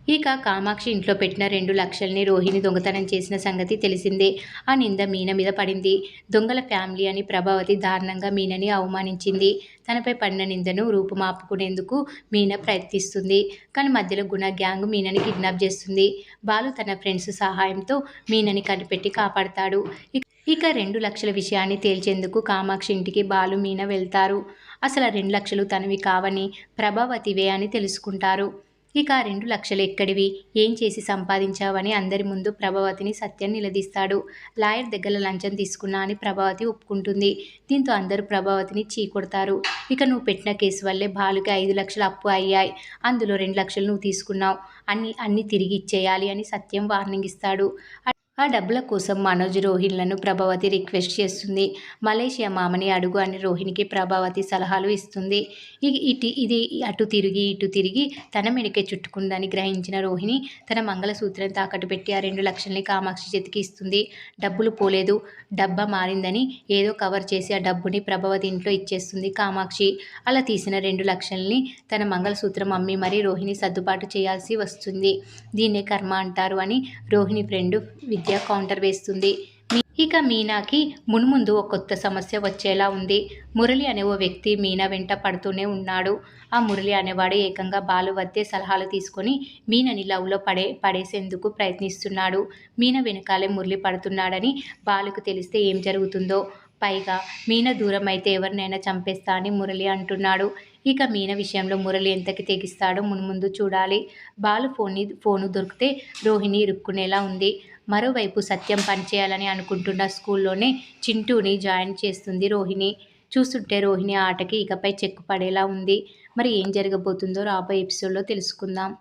ఇక కామాక్షి ఇంట్లో పెట్టిన 2,00,000ని రోహిణి దొంగతనం చేసిన సంగతి తెలిసిందే. ఆ నింద మీన మీద పడింది. దొంగల ఫ్యామిలీ అని ప్రభావతి దారుణంగా మీనని అవమానించింది. తనపై పడిన నిందను రూపుమాపుకునేందుకు మీన ప్రయత్నిస్తుంది. కానీ మధ్యలో గుణ గ్యాంగ్ మీనని కిడ్నాప్ చేస్తుంది. బాలు తన ఫ్రెండ్స్ సహాయంతో మీనని కనిపెట్టి కాపాడతాడు. ఇక 2,00,000 విషయాన్ని తేల్చేందుకు కామాక్షి ఇంటికి బాలు మీన వెళ్తారు. అసలు ఆ 2,00,000 తనవి కావని ప్రభావతివే అని తెలుసుకుంటారు. ఇక ఆ 2,00,000 ఎక్కడివి, ఏం చేసి సంపాదించావని అందరి ముందు ప్రభావతిని సత్యం నిలదీస్తాడు. లాయర్ దగ్గర లంచం తీసుకున్నా అని ప్రభావతి ఒప్పుకుంటుంది. దీంతో అందరూ ప్రభావతిని చీకొడతారు. ఇక నువ్వు పెట్టిన కేసు వల్లే బాలుకి 5,00,000 అప్పు అయ్యాయి. అందులో 2,00,000 నువ్వు తీసుకున్నావు. అన్ని తిరిగి ఇచ్చేయాలి అని సత్యం వార్నింగ్ ఇస్తాడు. ఆ డబ్బుల కోసం మనోజ్ రోహిణ్లను ప్రభావతి రిక్వెస్ట్ చేస్తుంది. మలేషియా మామని అడుగు అని రోహిణికి ప్రభావతి సలహాలు ఇస్తుంది. ఇది అటు తిరిగి ఇటు తిరిగి తన మెడకే చుట్టుకుందని గ్రహించిన రోహిణి తన మంగళసూత్రం తాకట్టు పెట్టి ఆ 2,00,000ని కామాక్షి చేతికి ఇస్తుంది. డబ్బులు పోలేదు, డబ్బా మారిందని ఏదో కవర్ చేసి ఆ డబ్బుని ప్రభావతి ఇంట్లో ఇచ్చేస్తుంది కామాక్షి. అలా తీసిన 2,00,000ని తన మంగళసూత్రం అమ్మి మరీ రోహిణి సర్దుబాటు చేయాల్సి వస్తుంది. దీన్నే కర్మ అంటారు అని రోహిణి ఫ్రెండ్ విద్య కౌంటర్ వేస్తుంది. ఇక మీనాకి మున్ముందు ఒక కొత్త సమస్య వచ్చేలా ఉంది. మురళి అనే ఓ వ్యక్తి మీనా వెంట పడుతూనే ఉన్నాడు. ఆ మురళి అనేవాడు ఏకంగా బాలు వద్దే సలహాలు తీసుకొని మీనని లవ్లో పడేసేందుకు ప్రయత్నిస్తున్నాడు. మీన వెనకాలే మురళి పడుతున్నాడని బాలుకు తెలిస్తే ఏం జరుగుతుందో. పైగా మీన దూరం అయితే ఎవరినైనా చంపేస్తా అని మురళి అంటున్నాడు. ఇక మీన విషయంలో మురళి ఎంతకి తెగిస్తాడో మున్ముందు చూడాలి. బాలు ఫోను దొరికితే రోహిణి ఇరుక్కునేలా ఉంది. మరోవైపు సత్యం పనిచేయాలని అనుకుంటున్న స్కూల్లోనే చింటూని జాయిన్ చేస్తుంది రోహిణి. చూస్తుంటే రోహిణి ఆటకి ఇకపై చెక్కు పడేలా ఉంది. మరి ఏం జరగబోతుందో రాబోయే ఎపిసోడ్లో తెలుసుకుందాం.